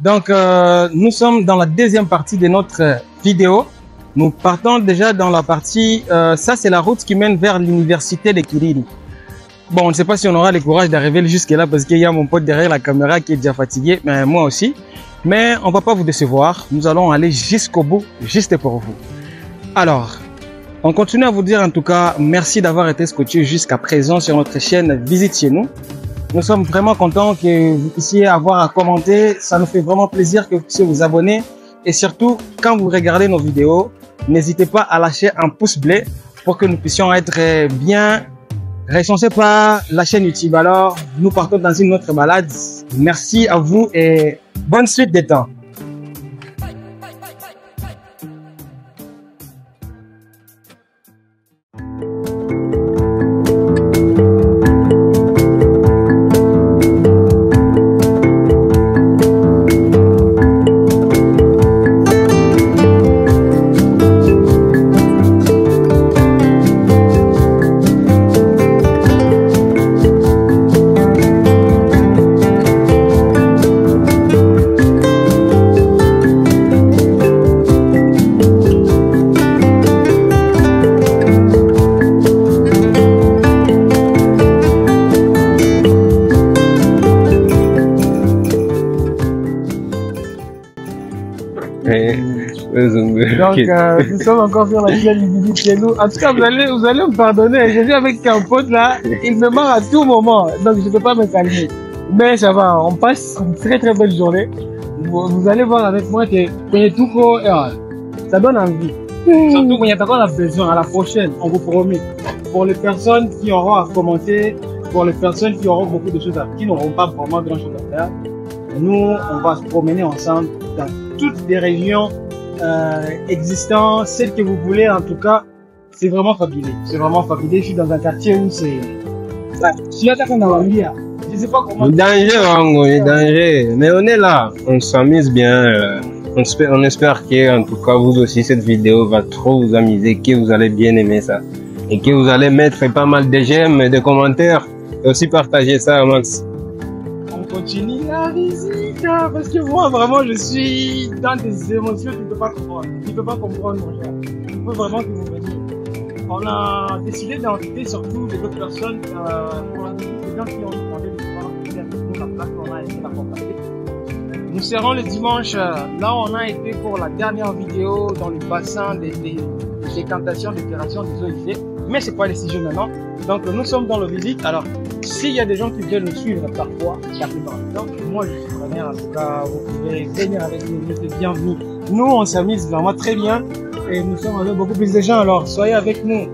Donc, nous sommes dans la deuxième partie de notre vidéo. Nous partons déjà dans la partie, ça c'est la route qui mène vers l'université de Kiriri. Bon, on ne sait pas si on aura le courage d'arriver jusque là parce qu'il y a mon pote derrière la caméra qui est déjà fatigué, mais moi aussi. Mais on va pas vous décevoir, nous allons aller jusqu'au bout, juste pour vous. Alors, on continue à vous dire en tout cas, merci d'avoir été scotché jusqu'à présent sur notre chaîne Visite chez nous. Nous sommes vraiment contents que vous puissiez avoir à commenter, ça nous fait vraiment plaisir que vous puissiez vous abonner. Et surtout, quand vous regardez nos vidéos, n'hésitez pas à lâcher un pouce bleu pour que nous puissions être bien référencés par la chaîne YouTube. Alors, nous partons dans une autre balade. Merci à vous et bonne suite des temps. Donc, nous sommes encore sur la chaîne Visite chez nous. En tout cas, vous allez me pardonner. Je suis avec un pote là, il me marre à tout moment, donc je ne peux pas me calmer. Mais ça va, on passe une très très belle journée. Vous allez voir avec moi que tout ça donne envie. Surtout quand il y a encore la besoin, à la prochaine, on vous promet. Pour les personnes qui auront à commenter, pour les personnes qui auront beaucoup de choses à faire, qui n'auront pas vraiment grand chose à faire, nous, on va se promener ensemble dans toutes les régions existantes, celles que vous voulez. En tout cas, c'est vraiment fabuleux. C'est vraiment fabuleux. Je suis dans un quartier où c'est... Je sais pas comment... Danger. Mais on est là. On s'amuse bien. On espère que, en tout cas, vous aussi, cette vidéo va trop vous amuser, que vous allez bien aimer ça. Et que vous allez mettre pas mal de j'aime et de commentaires. Et aussi partager ça, Max. On continue la visite parce que moi vraiment je suis dans des émotions que tu ne peux pas comprendre. Tu ne peux pas comprendre mon cher. Il faut vraiment que vous veniez. On a décidé d'inviter surtout des autres personnes pour la visite, des gens qui ont demandé de pouvoir la place qu'on a été l'accompagner. Nous serons le dimanche, là on a été pour la dernière vidéo dans le bassin des décantations, d'épuration des eaux usées. Mais c'est pas les sujets maintenant. Donc nous sommes dans la visite. Alors s'il y a des gens qui veulent nous suivre parfois, la plupart du temps, moi je suis preneur. En tout cas, vous pouvez venir avec nous, vous êtes bienvenus. Nous on s'amuse vraiment très bien et nous sommes avec beaucoup plus de gens. Alors soyez avec nous.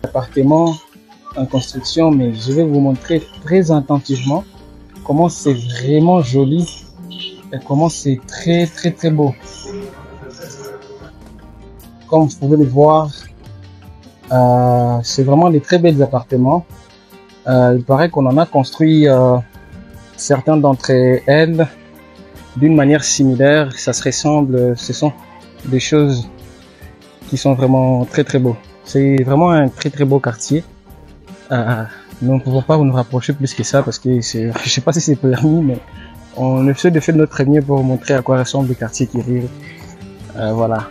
Appartement en construction, mais je vais vous montrer très attentivement comment c'est vraiment joli et comment c'est très beau. comme vous pouvez le voir, c'est vraiment des très belles appartements. Il paraît qu'on en a construit certains d'entre elles d'une manière similaire. Ça se ressemble, ce sont des choses qui sont vraiment très très beaux. C'est vraiment un très très beau quartier. Nous ne pouvons pas nous rapprocher plus que ça parce que c'est, je sais pas si c'est permis, mais on essaie de faire notre mieux pour vous montrer à quoi ressemble le quartier Kiriri. Voilà.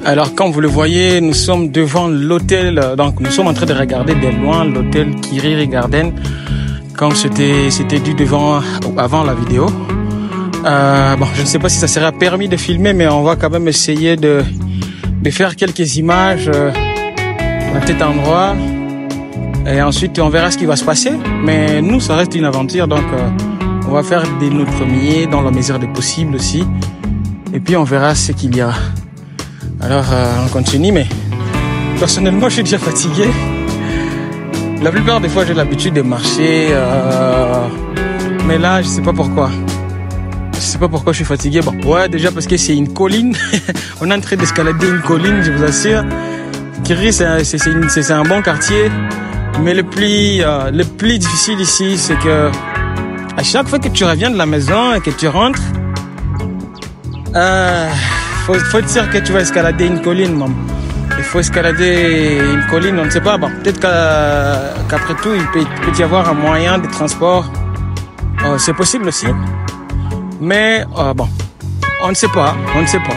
Alors, comme vous le voyez, nous sommes devant l'hôtel. Donc, nous sommes en train de regarder de loin l'hôtel Kiriri Garden, comme c'était dit avant la vidéo. Bon, je ne sais pas si ça sera permis de filmer, mais on va quand même essayer de faire quelques images à cet endroit. Et ensuite, on verra ce qui va se passer. Mais nous, ça reste une aventure, donc on va faire de notre mieux dans la mesure du possible aussi. Et puis, on verra ce qu'il y a. Alors, on continue, mais personnellement, je suis déjà fatigué. La plupart des fois, j'ai l'habitude de marcher, mais là, je sais pas pourquoi. Je sais pas pourquoi je suis fatigué. Bon, ouais, déjà parce que c'est une colline. On est en train d'escalader une colline, je vous assure. Kiriri, c'est un bon quartier, mais le plus difficile ici, c'est que à chaque fois que tu reviens de la maison et que tu rentres, faut te dire que tu vas escalader une colline, maman. Il faut escalader une colline, on ne sait pas. Bon, peut-être qu'après tout, il peut y avoir un moyen de transport. C'est possible aussi. Mais bon, on ne sait pas. On ne sait pas.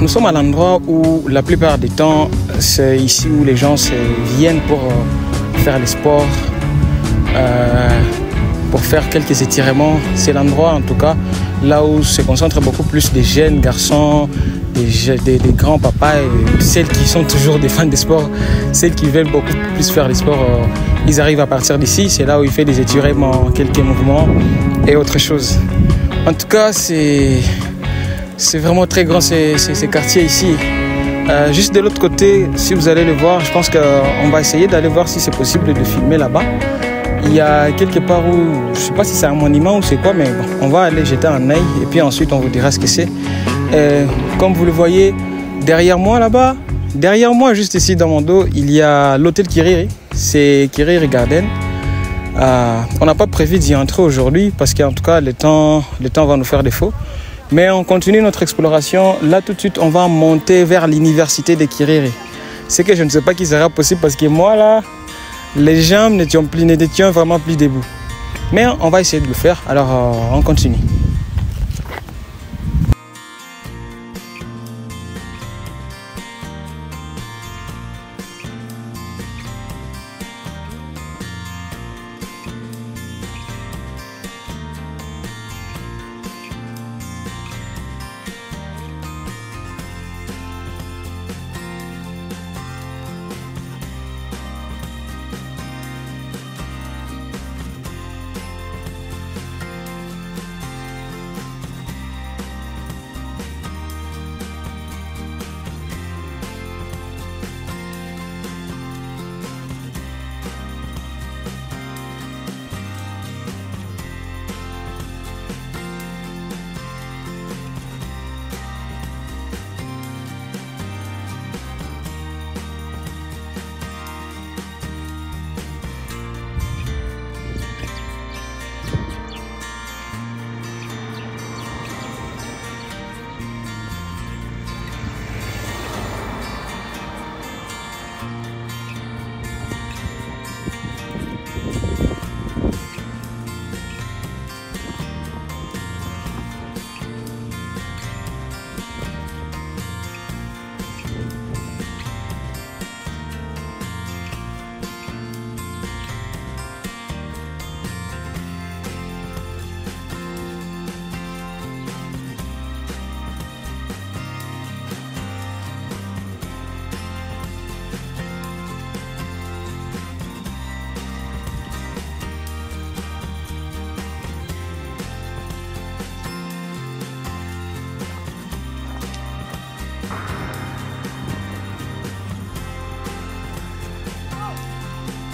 Nous sommes à l'endroit où la plupart du temps, c'est ici où les gens viennent pour faire le sport, pour faire quelques étirements. C'est l'endroit en tout cas là où se concentrent beaucoup plus des jeunes garçons, des grands papas, et celles qui sont toujours des fans de sport, celles qui veulent beaucoup plus faire du sport, ils arrivent à partir d'ici. C'est là où il fait des étirements, quelques mouvements et autre chose. En tout cas, c'est vraiment très grand ces quartiers ici. Juste de l'autre côté, si vous allez le voir, je pense qu'on va essayer d'aller voir si c'est possible de filmer là-bas. Il y a quelque part où, je ne sais pas si c'est un monument ou c'est quoi, mais bon, on va aller jeter un œil et puis ensuite on vous dira ce que c'est. Comme vous le voyez derrière moi là-bas, derrière moi juste ici dans mon dos, il y a l'hôtel Kiriri, c'est Kiriri Garden. On n'a pas prévu d'y entrer aujourd'hui parce qu'en tout cas le temps va nous faire défaut. Mais on continue notre exploration. Là tout de suite on va monter vers l'université de Kiriri. C'est que je ne sais pas qui sera possible parce que moi là, les jambes n'étaient vraiment plus debout. Mais on va essayer de le faire, alors on continue.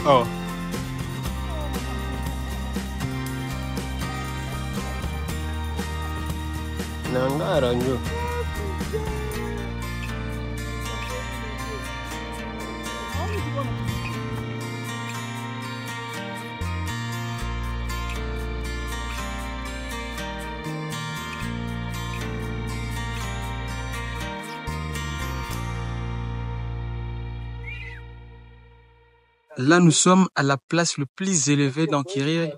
Oh. Nangara nyo. Là, nous sommes à la place le plus élevée dans Kiriri,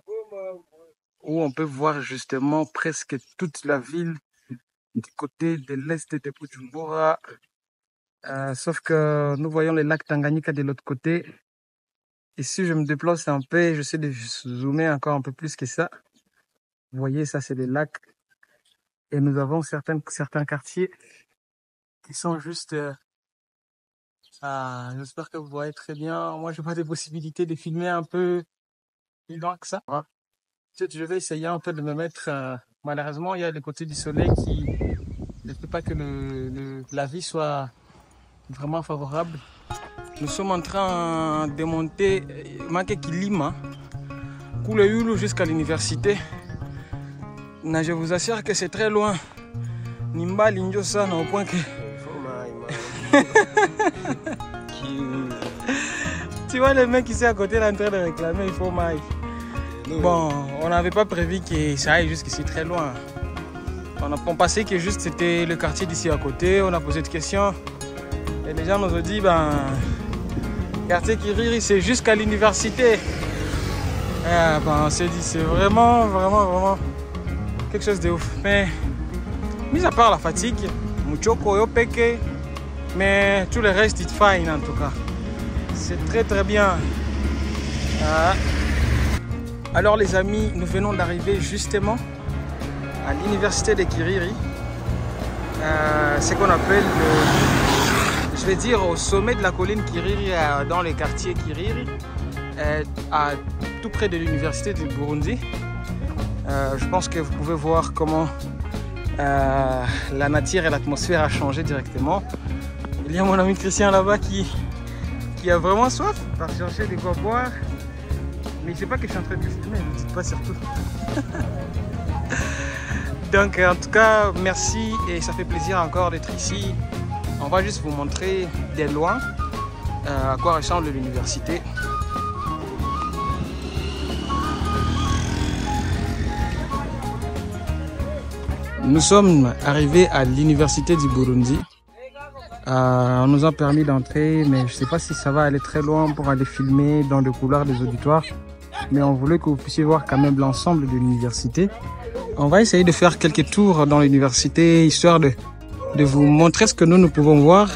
où on peut voir justement presque toute la ville du côté de l'est de Bujumbura. Sauf que nous voyons le lac Tanganyika de l'autre côté. Et si je me déplace un peu, j'essaie de zoomer encore un peu plus que ça. Vous voyez, ça c'est le lac. Et nous avons certains quartiers qui sont juste... j'espère que vous voyez très bien. Moi, j'ai pas de possibilité de filmer un peu plus loin que ça. Je vais essayer un peu de me mettre... malheureusement, il y a le côté du soleil qui ne fait pas que la vie soit vraiment favorable. Nous sommes en train de monter Make Kilima, Kouleyulu jusqu'à l'université. Je vous assure que c'est très loin. Nimba Linjosa, au point que... Tu vois le mec ici à côté là en train de réclamer, il faut maille. Bon, on n'avait pas prévu que ça aille jusqu'ici très loin. On pensait que juste c'était le quartier d'ici à côté, on a posé des questions. Et les gens nous ont dit, quartier Kiriri c'est jusqu'à l'université. On s'est dit, c'est vraiment quelque chose de ouf. Mais, mis à part la fatigue, Muchoko, Yopeke, mais tout le reste, it's fine en tout cas. C'est très bien. Alors les amis, nous venons d'arriver justement à l'université de Kiriri. ce qu'on appelle je vais dire au sommet de la colline Kiriri, dans les quartiers Kiriri, à tout près de l'université du Burundi. Je pense que vous pouvez voir comment la nature et l'atmosphère a changé directement. Il y a mon ami Christian là-bas qui a vraiment soif, par chercher de quoi boire. Mais il ne sait pas que je suis en train de filmer, ne dites pas surtout. Donc en tout cas, merci et ça fait plaisir encore d'être ici. On va juste vous montrer de loin à quoi ressemble l'université. Nous sommes arrivés à l'université du Burundi. On nous a permis d'entrer, mais je ne sais pas si ça va aller très loin pour aller filmer dans le couloir des auditoires. Mais on voulait que vous puissiez voir quand même l'ensemble de l'université. On va essayer de faire quelques tours dans l'université, histoire de vous montrer ce que nous pouvons voir.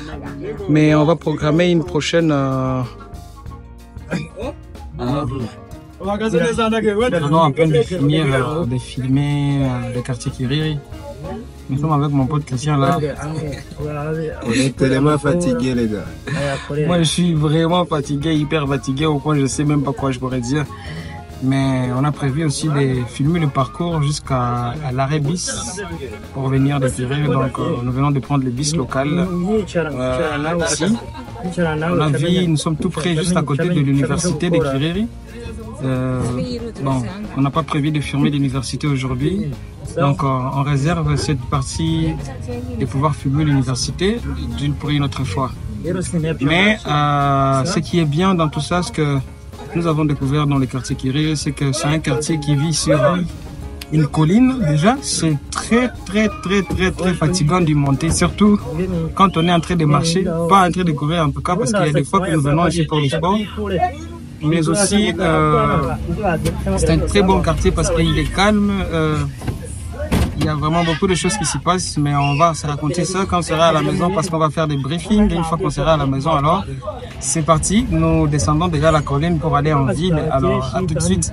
Mais on va programmer une prochaine... On est en train de filmer le quartier Kiriri. Nous sommes avec mon pote Christian là. On est tellement fatigués les gars. Moi je suis vraiment fatigué, hyper fatigué au point je sais même pas quoi je pourrais dire. Mais on a prévu aussi de filmer le parcours jusqu'à l'arrêt bis pour venir de Kiriri. Donc nous venons de prendre le bis local ici. On a vu, nous sommes tout près juste à côté de l'université de Kiriri. Bon, on n'a pas prévu de filmer l'université aujourd'hui, donc on réserve cette partie de pouvoir filmer l'université pour une autre fois. Mais ce qui est bien dans tout ça, ce que nous avons découvert dans le quartier Kiriri, c'est que c'est un quartier qui vit sur une colline déjà. C'est très fatigant d'y monter, surtout quand on est en train de marcher, pas en train de courir en tout cas, parce qu'il y a des fois que nous venons ici pour le sport. Mais aussi, c'est un très bon quartier parce qu'il est calme. Il y a vraiment beaucoup de choses qui s'y passent, mais on va se raconter ça quand on sera à la maison parce qu'on va faire des briefings. Et une fois qu'on sera à la maison, alors c'est parti. Nous descendons déjà la colline pour aller en ville. Alors, à tout de suite.